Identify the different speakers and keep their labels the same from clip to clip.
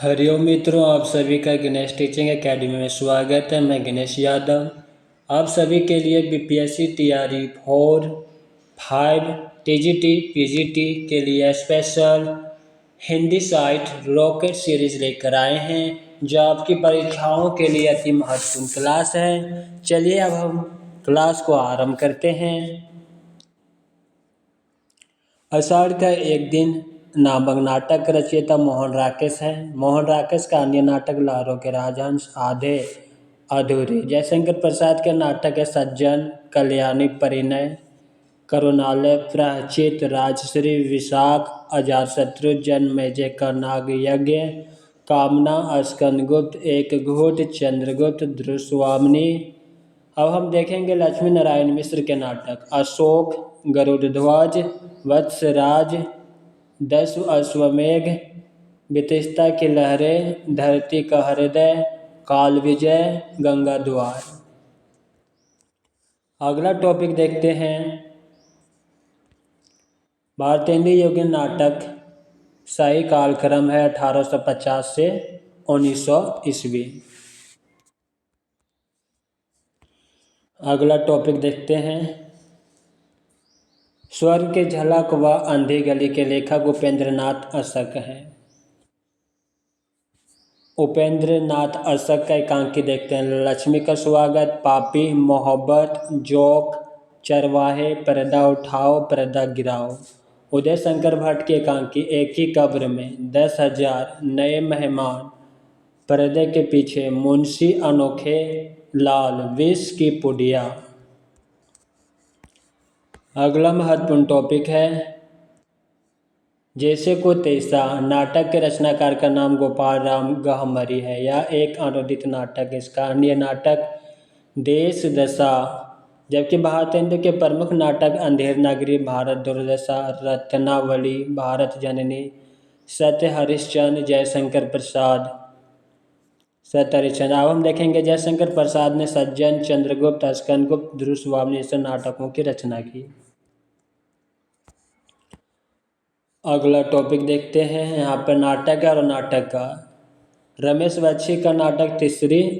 Speaker 1: हरिओम मित्रों, आप सभी का गणेश टीचिंग एकेडमी में स्वागत है। मैं गणेश यादव आप सभी के लिए बीपीएससी तैयारी 4, 5, टीजीटी, पीजीटी के लिए special Hindi site rocket series लेकर आए हैं, जो आपकी परीक्षाओं के लिए अति महत्वपूर्ण क्लास है। चलिए अब हम क्लास को आरंभ करते हैं। आषाढ़ का एक दिन नामक नाटक का रचयिता मोहन राकेश है। मोहन राकेश का अन्य नाटक लारों के राजहंस, आधे अधूरे। जयशंकर प्रसाद के नाटक है सज्जन, कल्याणी, परिणय, करुणालय, प्रायश्चित, राजश्री, विशाख, अजातशत्रु, जन्मेजय का नाग यज्ञ, कामना, स्कंदगुप्त, एक घूट, चंद्रगुप्त, ध्रुवस्वामिनी। अब हम देखेंगे लक्ष्मी नारायण मिश्र के नाटक अशोक, गरुड़ध्वज, वत्सराज, 10 अश्वमेघ, वितस्ता की लहरें, धरती का हृदय, काल विजय, गंगा द्वार। अगला टॉपिक देखते हैं भारतेंदु योगी नाटक। सही कालक्रम है 1850 से 1900 ईस्वी। अगला टॉपिक देखते हैं स्वर्ग के झलक व अंधी गली के लेखक उपेंद्र नाथ अशक हैं। उपेंद्र नाथ अशक का एकांकी देखते हैं लक्ष्मी का स्वागत, पापी, मोहब्बत, जोक, चरवाहे, पर्दा उठाओ, पर्दा गिराओ। उदय शंकर भट्ट की एकांकी एक ही कब्र में, 10,000, नए मेहमान, पर्दे के पीछे, मुंशी अनोखे लाल, विष की पुड़िया। अगला महत्वपूर्ण टॉपिक है जैसे को तैसा। नाटक के रचनाकार का नाम गोपाल राम गहमरी है। यह एक अनुदित नाटक है। इसका अन्य नाटक देश दशा, जबकि भारतेंदु के प्रमुख नाटक अंधेर नगरी, भारत दुर्दशा, रत्नावली, भारत जननी, सत्य हरिश्चंद्र, जयशंकर प्रसाद, सत्य हरिश्चंद्र। अब हम देखेंगे जयशंकर प्रसाद ने सज्जन, चंद्रगुप्त, स्कंदगुप्त, ध्रुवस्वामिनी जैसे नाटकों की रचना की। अगला टॉपिक देखते हैं यहाँ पर नाटक और नाटककार। रमेश बख्शी का नाटक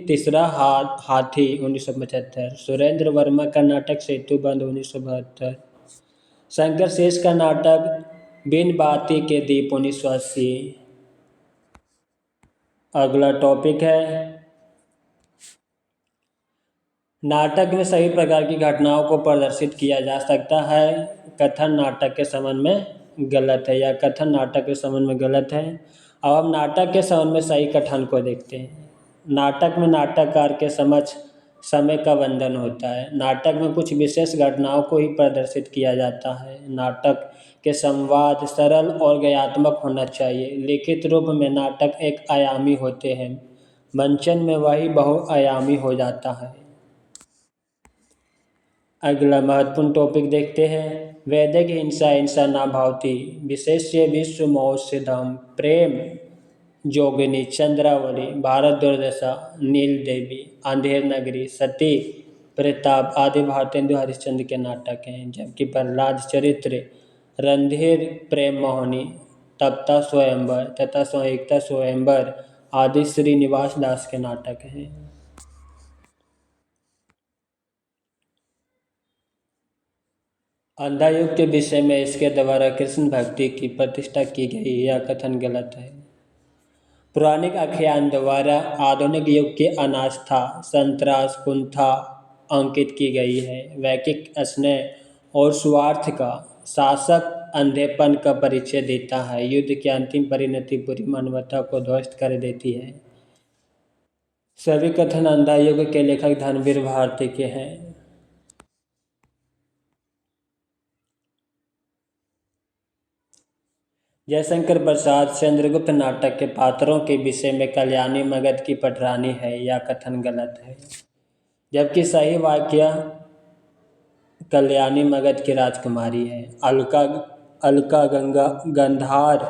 Speaker 1: तीसरा हाथी 1975। सुरेंद्र वर्मा का नाटक सेतुबंध 1972। शंकर शेष का नाटक बिन बाती के दीप 1980। अगला टॉपिक है नाटक में सभी प्रकार की घटनाओं को प्रदर्शित किया जा सकता है। कथन नाटक के संबंध में गलत है या कथन नाटक के संबंध में गलत है। अब हम नाटक के संबंध में सही कथन को देखते हैं। नाटक में नाटककार के समक्ष समय का बंधन होता है। नाटक में कुछ विशेष घटनाओं को ही प्रदर्शित किया जाता है। नाटक के संवाद सरल और गयात्मक होना चाहिए। लिखित रूप में नाटक एक आयामी होते हैं, मंचन में वही बहुआयामी हो जाता है। अगला महत्वपूर्ण टॉपिक देखते हैं वैदिक हिंसा हिंसा न भावती, विशेष्य विश्व मौषधम, प्रेम जोगिनी, चंद्रावली, भारत दुर्दशा, नील देवी, अंधेर नगरी, सती, प्रताप आदि भारतेंदु हरिश्चंद्र के नाटक हैं। जबकि प्रहलाद चरित्र, रणधीर प्रेम मोहिनी, तप्ता स्वयंवर तथा संयुक्ता स्वयंवर आदि श्रीनिवास दास के नाटक हैं। अंधा युग के विषय में इसके द्वारा कृष्ण भक्ति की प्रतिष्ठा की गई, यह कथन गलत है। पौराणिक आख्यान द्वारा आधुनिक युग की अनास्था, संतरास, कुंठा अंकित की गई है। वैकिक स्नेह और स्वार्थ का शासक अंधेपन का परिचय देता है। युद्ध की अंतिम परिणति पूरी मानवता को ध्वस्त कर देती है। सभी कथन अंधा युग के लेखक धनवीर भारती के हैं। जयशंकर प्रसाद चंद्रगुप्त नाटक के पात्रों के विषय में कल्याणी मगध की पटरानी है, यह कथन गलत है। जबकि सही वाक्य कल्याणी मगध की राजकुमारी है। अलका गंधार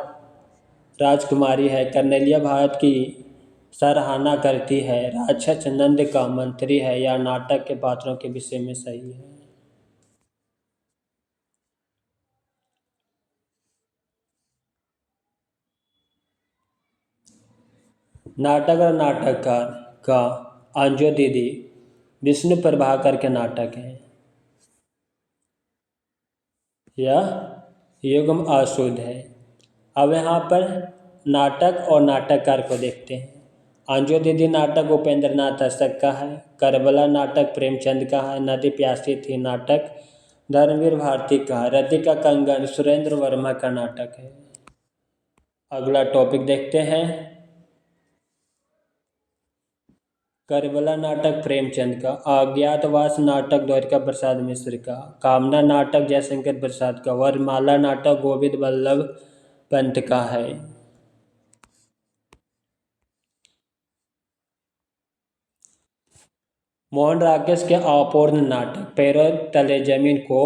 Speaker 1: राजकुमारी है। कर्नेलिया भारत की सराहना करती है। राक्षस नंद का मंत्री है। यह नाटक के पात्रों के विषय में सही है। नाटक और नाटककार का अंजो दीदी विष्णु प्रभाकर के नाटक हैं। यह युग्म अशुद्ध है। अब यहाँ पर नाटक और नाटककार को देखते हैं। अंजो दीदी नाटक उपेंद्र नाथ अशक का है। करबला नाटक प्रेमचंद का है। नदी प्यासी थी नाटक धर्मवीर भारती का है। रति का कंगन सुरेंद्र वर्मा का नाटक है। अगला टॉपिक देखते हैं। करबला नाटक प्रेमचंद का। अज्ञातवास नाटक द्वारिका प्रसाद मिश्र का। कामना नाटक जयशंकर प्रसाद का। वरमाला नाटक गोविंद वल्लभ पंत का है। मोहन राकेश के अपूर्ण नाटक पैरों तले जमीन को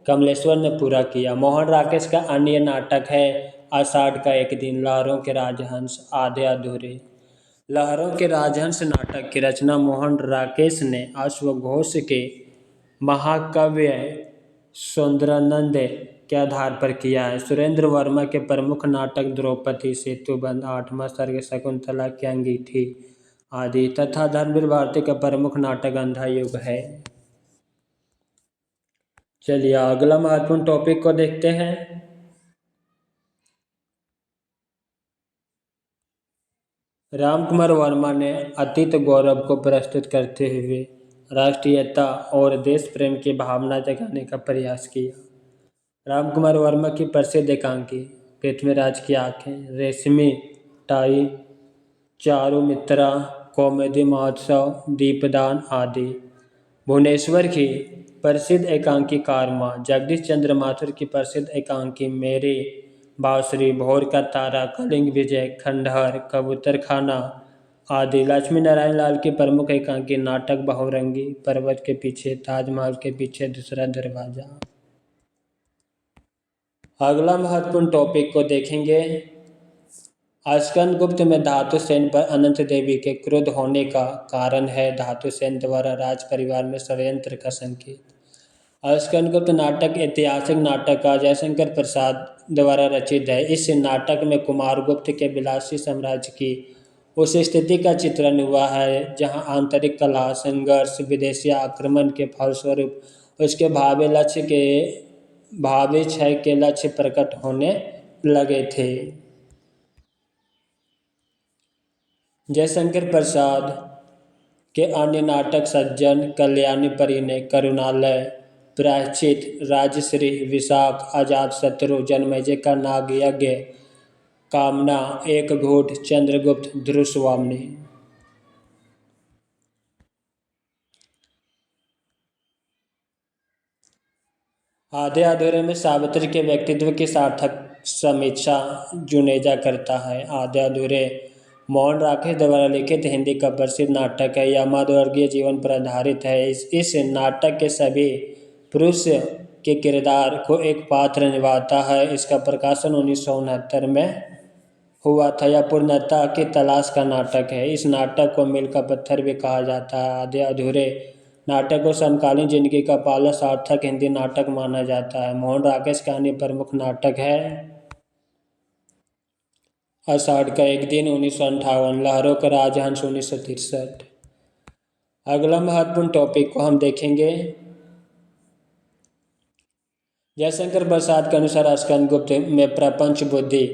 Speaker 1: कमलेश्वर ने पूरा किया। मोहन राकेश का अन्य नाटक है आषाढ़ का एक दिन, लहरों के राजहंस, आधे अधूरे। लहरों के राजहंस नाटक की रचना मोहन राकेश ने अश्वघोष के महाकाव्य सुंदरानंद के आधार पर किया है। सुरेंद्र वर्मा के प्रमुख नाटक द्रौपदी सेतुबंध, आठवां सर्ग, शकुंतला की अंगीठी आदि तथा धर्मवीर भारती का प्रमुख नाटक अंधा युग है। चलिए अगला महत्वपूर्ण टॉपिक को देखते हैं। रामकुमार वर्मा ने अतीत गौरव को प्रस्तुत करते हुए राष्ट्रीयता और देश प्रेम की भावना जगाने का प्रयास किया। रामकुमार वर्मा की प्रसिद्ध एकांकी पृथ्वीराज की आंखें, रेशमी टाई, चारुमित्रा, कॉमेडी महोत्सव, दीपदान आदि। भुवनेश्वर की प्रसिद्ध एकांकी कारवां, जगदीश चंद्र माथुर की प्रसिद्ध एकांकी मेरी बांसुरी, भोर का तारा, कलिंग विजय, खंडहर, कबूतर खाना आदि। लक्ष्मी नारायण लाल की प्रमुख एकांकी नाटक बहुरंगी, पर्वत के पीछे, ताजमहल के पीछे दूसरा दरवाजा। अगला महत्वपूर्ण टॉपिक को देखेंगे। स्कंदगुप्त में धातुसेन पर अनंत देवी के क्रुद्ध होने का कारण है धातुसेन द्वारा राज परिवार में षड्यंत्र का संकेत। स्कंदगुप्त नाटक ऐतिहासिक नाटक का जयशंकर प्रसाद द्वारा रचित है। इस नाटक में कुमारगुप्त के विलासी साम्राज्य की उस स्थिति का चित्रण हुआ है जहां आंतरिक कलह, संघर्ष, विदेशी आक्रमण के फलस्वरूप उसके भावी क्षय के लक्ष्य प्रकट होने लगे थे। जयशंकर प्रसाद के अन्य नाटक सज्जन, कल्याणी परिणय, करुणालय, प्रायश्चित, राजश्री, विशाख, अजातशत्रु, जन्मेजय का नाग यज्ञ, कामना, एक घूट, चंद्रगुप्त, ध्रुवस्वामिनी। आधे अधूरे में सावित्री के व्यक्तित्व की सार्थक समीक्षा जुनेजा करता है। आधे अधूरे मोहन राकेश द्वारा लिखित हिंदी का प्रसिद्ध नाटक है। यह मध्यवर्गीय जीवन पर आधारित है। इस नाटक के सभी पुरुष के किरदार को एक पात्र निभाता है। इसका प्रकाशन 1969 में हुआ था। यह पूर्णता की तलाश का नाटक है। इस नाटक को मील का पत्थर भी कहा जाता है। आधे अधूरे नाटक को समकालीन जिंदगी का पहला सार्थक हिंदी नाटक माना जाता है। मोहन राकेश का अन्य प्रमुख नाटक है आषाढ़ का एक दिन 1958, लहरों का राजहंस 1963। अगला महत्वपूर्ण टॉपिक को हम देखेंगे। जयशंकर प्रसाद के अनुसार स्कंदगुप्त में प्रपंच बुद्धि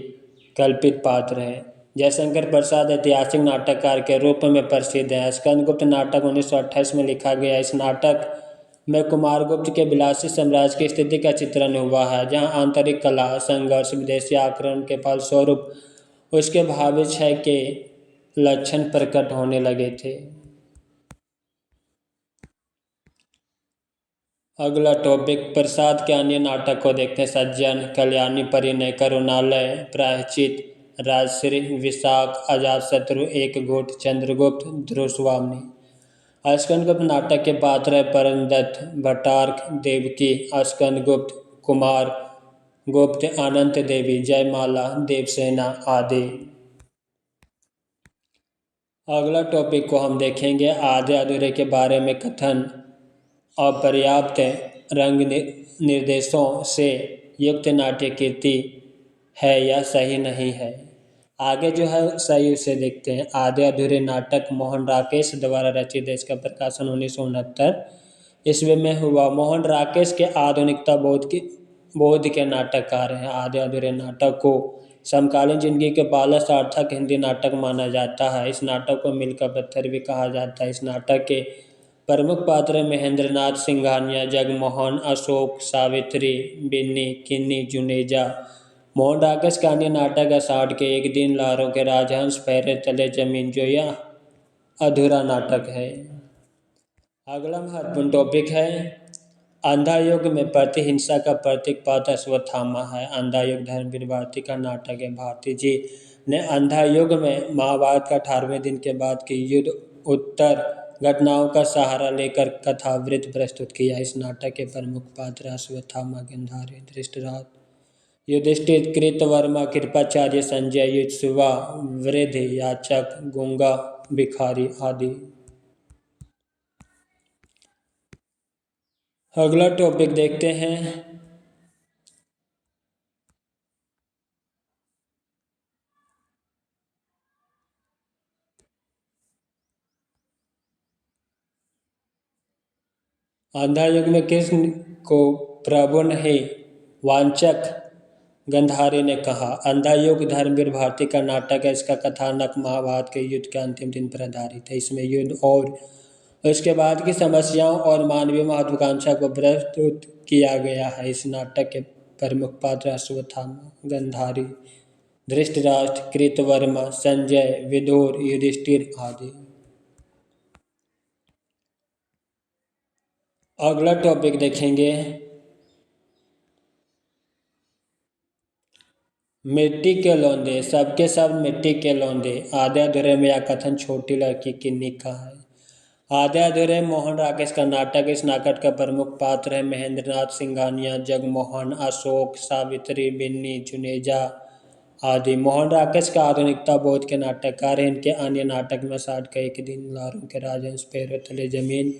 Speaker 1: कल्पित पात्र है। जयशंकर प्रसाद ऐतिहासिक नाटककार के रूप में प्रसिद्ध हैं। स्कंदगुप्त नाटक 1928 में लिखा गया। इस नाटक में कुमारगुप्त के विलासी साम्राज्य की स्थिति का चित्रण हुआ है जहां आंतरिक कलह, संघर्ष, विदेशी आक्रमण के फलस्वरूप उसके भावी क्षय के लक्षण प्रकट होने लगे थे। अगला टॉपिक प्रसाद के अन्य नाटक को देखते हैं। सज्जन, कल्याणी परिणय, करुणालय, प्रायश्चित, राजश्री, विशाख, अजातशत्रु, एक घूट, चंद्रगुप्त, ध्रुवस्वामिनी। स्कंदगुप्त नाटक के पात्र है परमदत्त, भट्टार्क, देवकी, स्कंदगुप्त, कुमार गुप्त, अनंत देवी, जयमाला, देवसेना आदि। अगला टॉपिक को हम देखेंगे। आधे अधूरे के बारे में कथन अपर्याप्त रंग निर्देशों से युक्त नाट्य कृति है या सही नहीं है। आगे जो है सही उसे देखते हैं। आधे अधूरे नाटक मोहन राकेश द्वारा रचित है। इसका प्रकाशन 1969 ईस्वी में हुआ। मोहन राकेश के आधुनिकता बोध के नाटककार हैं। आधे अधूरे नाटक को समकालीन जिंदगी के पहला सार्थक हिंदी नाटक माना जाता है। इस नाटक को मील का पत्थर भी कहा जाता है। इस नाटक के प्रमुख पात्र महेंद्र नाथ सिंघानिया, जगमोहन, अशोक, सावित्री, बिन्नी, किन्नी, जुनेजा। मोहन राकेश का अन्य नाटक आषाढ़ के एक दिन, लहरों के राजहंस, पैरे तले जमीन, जो यह अधूरा नाटक है। अगला महत्वपूर्ण टॉपिक है अंधा युग में प्रतिहिंसा का प्रतीक पात्र अश्वत्थामा है। अंधा युग धर्मवीर भारती का नाटक है। भारती जी ने अंधा युग में महाभारत का 18वें दिन के बाद की युद्ध उत्तर घटनाओं का सहारा लेकर कथावृत्त प्रस्तुत किया। इस नाटक के प्रमुख पात्र अश्वत्थामा, गांधारी, धृतराष्ट्र, युधिष्ठिर, कृतवर्मा, कृपाचार्य, संजय, युधिष्ठिर, वृद्ध, याचक, गूंगा, भिखारी आदि। अगला टॉपिक देखते हैं अंधा युग में कृष्ण को प्रभु नहीं वांचक गंधारी ने कहा। अंधा युग धर्मवीर भारती का नाटक है। इसका कथानक महाभारत के युद्ध के अंतिम दिन पर आधारित है। इसमें युद्ध और उसके बाद की समस्याओं और मानवीय महत्वाकांक्षा को प्रस्तुत किया गया है। इस नाटक के प्रमुख पात्र अश्वत्थामा, गंधारी, धृतराष्ट्र, कृतवर्मा, संजय, विदुर, युधिष्ठिर आदि। अगला टॉपिक देखेंगे मिट्टी के लौंदे। सबके सब मिट्टी के लौंदे। आधे अधूरे में यह कथन छोटी लड़की किन्नी का है। आधे अधूरे मोहन राकेश का नाटक। इस नाटक का प्रमुख पात्र है महेंद्र नाथ सिंघानिया, जगमोहन, अशोक, सावित्री, बिन्नी, जुनेजा आदि। मोहन राकेश का आधुनिकता बोध के नाटककार हैं। इनके अन्य नाटक में साठ का एक दिन, लहरों के राजहंस, पैरों तले जमीन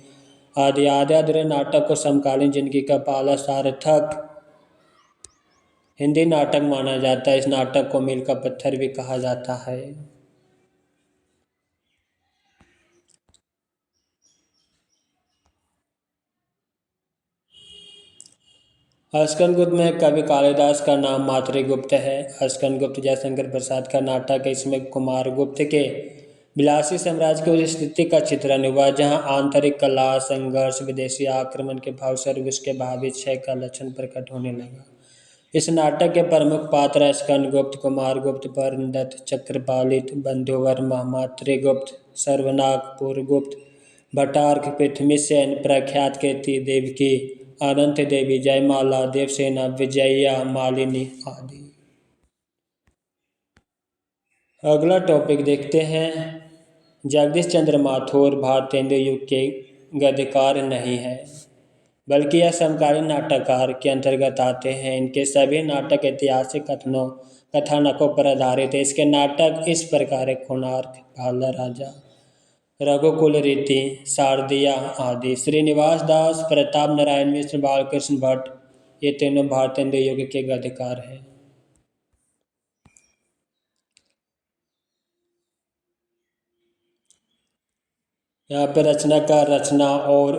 Speaker 1: आदि। आधे अधूरे नाटक को समकालीन जिंदगी का पहला सार्थक हिंदी नाटक माना जाता है। इस नाटक को मील का पत्थर भी कहा जाता है। स्कंदगुप्त में कवि कालिदास का नाम मातृगुप्त है। स्कंदगुप्त जयशंकर प्रसाद का नाटक है। इसमें कुमारगुप्त के विलासी साम्राज्य की उस स्थिति का चित्रण हुआ जहां आंतरिक कलह, संघर्ष, विदेशी आक्रमण के फलस्वरूप उसके भावी क्षय का लक्षण प्रकट होने लगा। इस नाटक के प्रमुख पात्र स्कंदगुप्त, कुमारगुप्त, वर्णदत्त, चक्रपालित, बंधुवर्मा, मातृगुप्त, सर्वनाग, पुरगुप्त, भट्टार्क, पृथ्वीसेन, प्रख्यात कीर्ति, देवकी, अनंत देवी, जयमाला, देवसेना, विजया, मालिनी आदि। अगला टॉपिक देखते हैं जगदीश चंद्र माथुर भारतेंदु युग के गद्यकार नहीं है, बल्कि यह समकालीन नाटककार के अंतर्गत आते हैं। इनके सभी नाटक ऐतिहासिक कथानकों पर आधारित है। इसके नाटक इस प्रकार है कोणार्क, भाला राजा, रघुकुल रीति, शारदिया आदि। श्रीनिवास दास, प्रताप नारायण मिश्र, बालकृष्ण भट्ट, ये तीनों भारतेंदु युग के गद्यकार हैं। यहाँ पर रचना और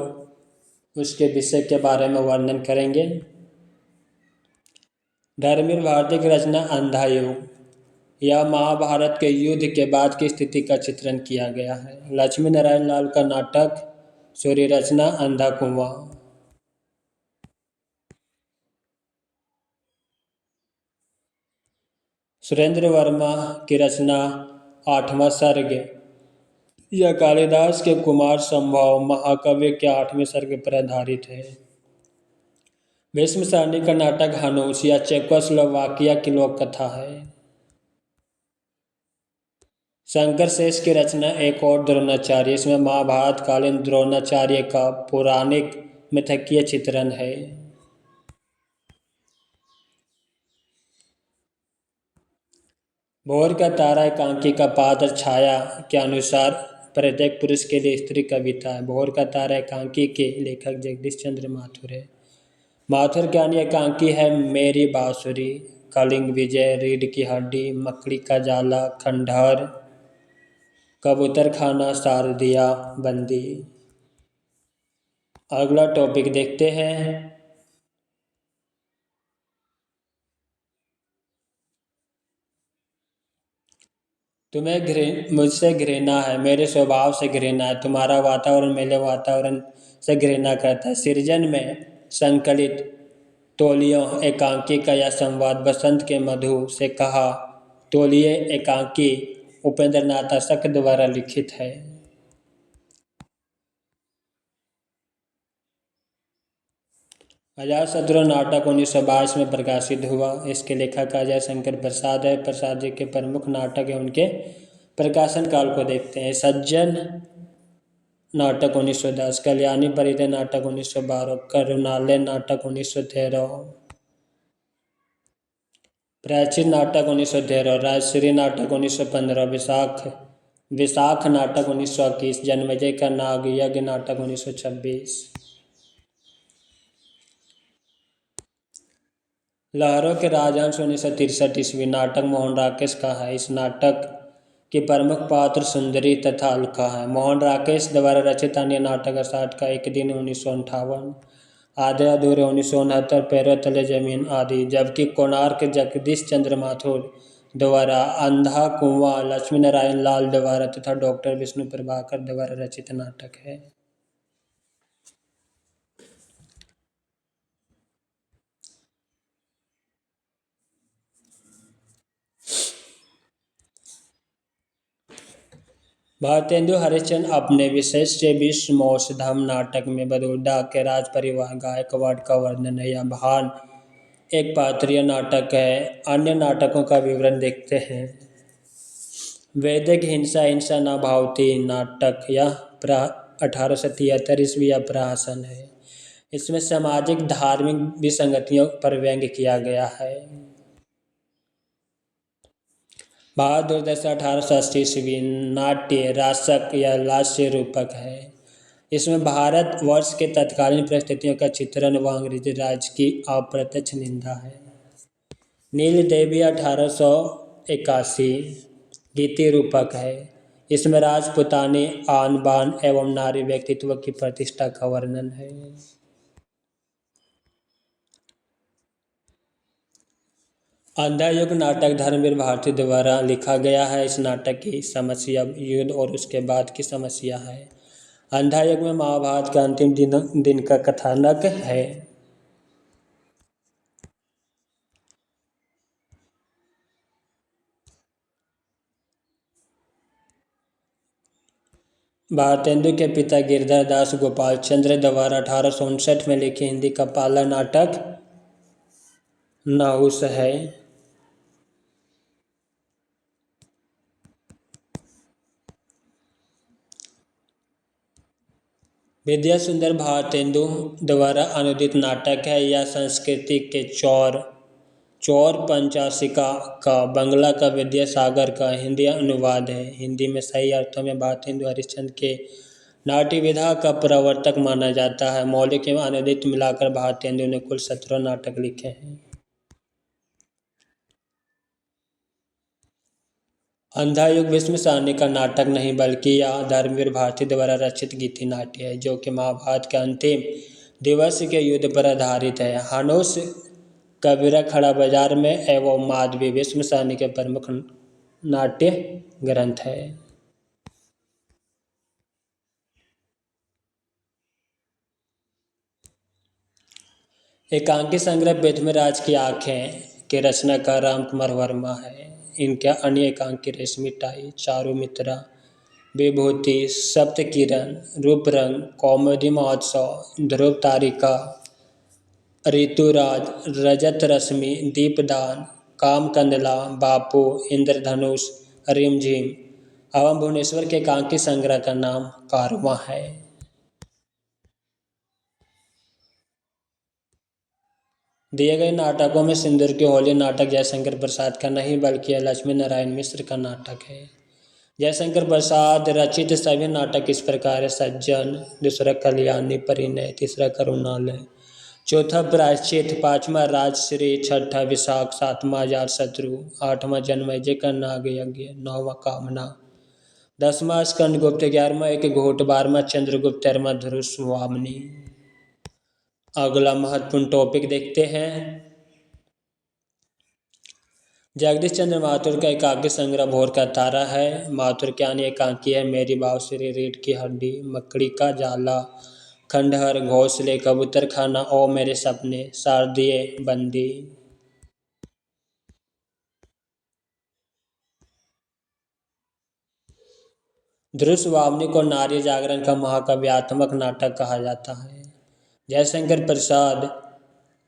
Speaker 1: उसके विषय के बारे में वर्णन करेंगे। धर्मवीर भारती की रचना अंधा युग, यह महाभारत के युद्ध के बाद की स्थिति का चित्रण किया गया है। लक्ष्मी नारायण लाल का नाटक सूर्य रचना अंधा कुआं। सुरेंद्र वर्मा की रचना आठवां सर्ग, यह कालिदास के कुमार संभव महाकाव्य के 8वें सर्ग पर आधारित है। भीष्म सारणी का नाटक हनुष, यह चेकोस्लोवाकिया की लोक कथा है। शंकर शेष की रचना एक और द्रोणाचार्य, इसमें महाभारत कालीन द्रोणाचार्य का पौराणिक मिथकीय चित्रण है। भोर का तारा एकांकी का पात्र छाया के अनुसार प्रत्येक पुरुष के लिए स्त्री कविता है। भोर का तारा एकांकी के लेखक जगदीश चंद्र माथुर है। माथुर के अन्य एकांकी है मेरी बांसुरी, कलिंग विजय, रीढ़ की हड्डी, मकड़ी का जाला, खंडहर, कबूतर खाना, शारदिया बंदी। अगला टॉपिक देखते हैं। तुम्हें मुझसे घृणा है, मेरे स्वभाव से घृणा है, तुम्हारा वातावरण मेरे वातावरण से घृणा करता है। सृजन में संकलित तौलियों एकांकी या संवाद बसंत के मधु से कहा तौलिए एकांकी उपेंद्र नाथ अशक द्वारा लिखित है। अजातशत्रु नाटक 1922 में प्रकाशित हुआ। इसके लेखक अजय शंकर प्रसाद है। प्रसाद जी के प्रमुख नाटक है, उनके प्रकाशन काल को देखते हैं। सज्जन नाटक 1910, कल्याणी परिदय नाटक 1912, करुणालय नाटक 1913, प्राचीन नाटक 1913, राजश्री नाटक 1915, विशाख नाटक 1921, जन्मेजय का नाग यज्ञ नाटक 1926। लहरों के राजहंस 1963 ईस्वी नाटक मोहन राकेश का है। इस नाटक के प्रमुख पात्र सुंदरी तथा अलका है। मोहन राकेश द्वारा रचित अन्य नाटक अषाढ़ का एक दिन 1958, आधे अधूरे 1969, पैरों तले जमीन आदि। जबकि कोणार्क जगदीश चंद्र माथुर द्वारा अंधा कुआं लक्ष्मी नारायण लाल द्वारा तथा डॉक्टर विष्णु प्रभाकर द्वारा रचित नाटक है। भारतेंदु हरिश्चंद्र अपने विशेष्य विश्वमोषधम नाटक में बड़ौदा के राज परिवार गायकवाड़ का वर्णन है। यह भान एक पात्रीय नाटक है। अन्य नाटकों का विवरण देखते हैं। वैदिक हिंसा हिंसा न भावती नाटक यह 1873 ईस्वी प्रहसन है। इसमें सामाजिक धार्मिक विसंगतियों पर व्यंग्य किया गया है। भारत दूरदर्शन 1880 ईस्वी नाट्य रासक या लास्य रूपक है। इसमें भारत वर्ष के तत्कालीन परिस्थितियों का चित्रण व अंग्रेजी राज की अप्रत्यक्ष निंदा है। नील देवी 1881 गीति रूपक है। इसमें राजपुतानी आन बान एवं नारी व्यक्तित्व की प्रतिष्ठा का वर्णन है। अंधा युग नाटक धर्मवीर भारती द्वारा लिखा गया है। इस नाटक की समस्या युद्ध और उसके बाद की समस्या है। अंधा युग में महाभारत का अंतिम दिन का कथानक है। भारतेंदु के पिता गिरधर दास गोपाल चंद्र द्वारा 1859 में लिखे हिंदी का पहला नाटक नहुष है। विद्या सुंदर भारतेंदु द्वारा अनुदित नाटक है। यह संस्कृति के चौर पंचाशिका का बंगला का विद्यासागर का हिंदी अनुवाद है। हिंदी में सही अर्थों में भारतेंदु हरिश्चंद्र के नाट्य विधा का प्रवर्तक माना जाता है। मौलिक एवं अनुदित मिलाकर भारतेंदु ने कुल 17 नाटक लिखे हैं। अंधा युग भीष्म साहनी का नाटक नहीं बल्कि यह धर्मवीर भारती द्वारा रचित गीति नाट्य है, जो कि महाभारत के अंतिम दिवस के युद्ध पर आधारित है। हनुष कबीरा खड़ा बाजार में एवं माधवी भीष्म साहनी के प्रमुख नाट्य ग्रंथ है। एकांकी संग्रह पृथ्वीराज की आंखें के रचनाकार राम कुमार वर्मा है। इनके अन्य एकांकी रेशमी टाई, चारुमित्रा, विभूति, सप्तकिरण, रूपरंग, कौमुदी महोत्सव, ध्रुव तारिका, ऋतुराज, रजत रश्मि, दीपदान, कामकंदला, बापू, इंद्रधनुष, रिमझिम एवं भुवनेश्वर के एकांकी संग्रह का नाम कारवां है। दिए गए नाटकों में सिंदूर की होली नाटक जयशंकर प्रसाद का नहीं बल्कि यह लक्ष्मी नारायण मिश्र का नाटक है। जयशंकर प्रसाद रचित सभी नाटक इस प्रकार है: सज्जन, दूसरा कल्याणी परिणय, तीसरा करुणालय, चौथा प्रायश्चित, पांचवा राजश्री, छठा विशाख, सातवां अजातशत्रु, आठवां जन्मेजय का नाग यज्ञ, नौवां कामना, 10वां स्कंदगुप्त, 11वां एक घोट, 12वां चंद्रगुप्त, 13वां धनुष्वामनी। अगला महत्वपूर्ण टॉपिक देखते हैं। जगदीश चंद्र माथुर का एकांकी संग्रह भोर का तारा है। माथुर के अन्य एकांकी है मेरी बांसुरी, रीढ़ की हड्डी, मकड़ी का जाला, खंडहर, घोंसले, कबूतर खाना, ओ मेरे सपने, शारदीय बंदी। धनुष्वामनी को नारी जागरण का महाकाव्यात्मक नाटक कहा जाता है। जयशंकर प्रसाद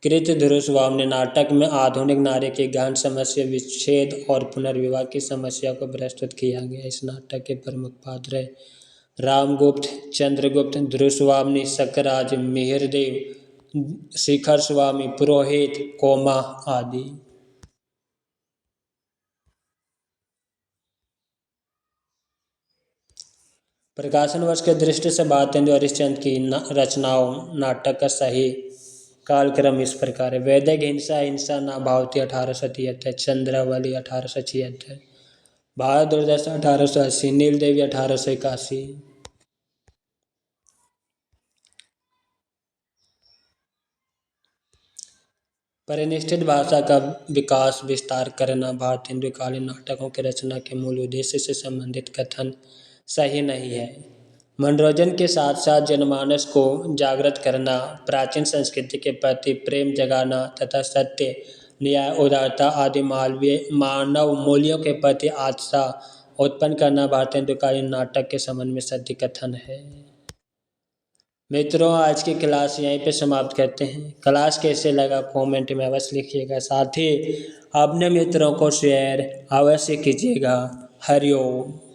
Speaker 1: कृत धनुष्वामनी नाटक में आधुनिक नारी की गहन समस्या, विच्छेद और पुनर्विवाह की समस्या को प्रस्तुत किया गया। इस नाटक के प्रमुख पात्र हैं रामगुप्त, चंद्रगुप्त, धनुष्वामनी, सकराज, मिहिरदेव, शिखर स्वामी, पुरोहित, कोमा आदि। प्रकाशन वर्ष के दृष्टि से भारतेंदु हरिश्चंद्र की रचनाओं नाटक का सही कालक्रम इस प्रकार है। वैदिक हिंसा, हिंसा ना भावती 1873, चंद्रावली 1876, भारत दुर्दशा 1880, नीलदेवी 1881। परिनिष्ठित भाषा का विकास विस्तार करना भारतेंदुकालीन नाटकों की रचना के मूल उद्देश्य से संबंधित कथन सही नहीं है। मनोरंजन के साथ साथ जनमानस को जागृत करना, प्राचीन संस्कृति के प्रति प्रेम जगाना तथा सत्य, न्याय, उदारता आदि मानव मूल्यों के प्रति आस्था उत्पन्न करना भारतेंदुकालीन नाटक के संबंध में सत्य कथन है। मित्रों, आज की क्लास यहीं पे समाप्त करते हैं। क्लास कैसे लगा कमेंट में अवश्य लिखिएगा, साथ ही अपने मित्रों को शेयर अवश्य कीजिएगा। हरिओम।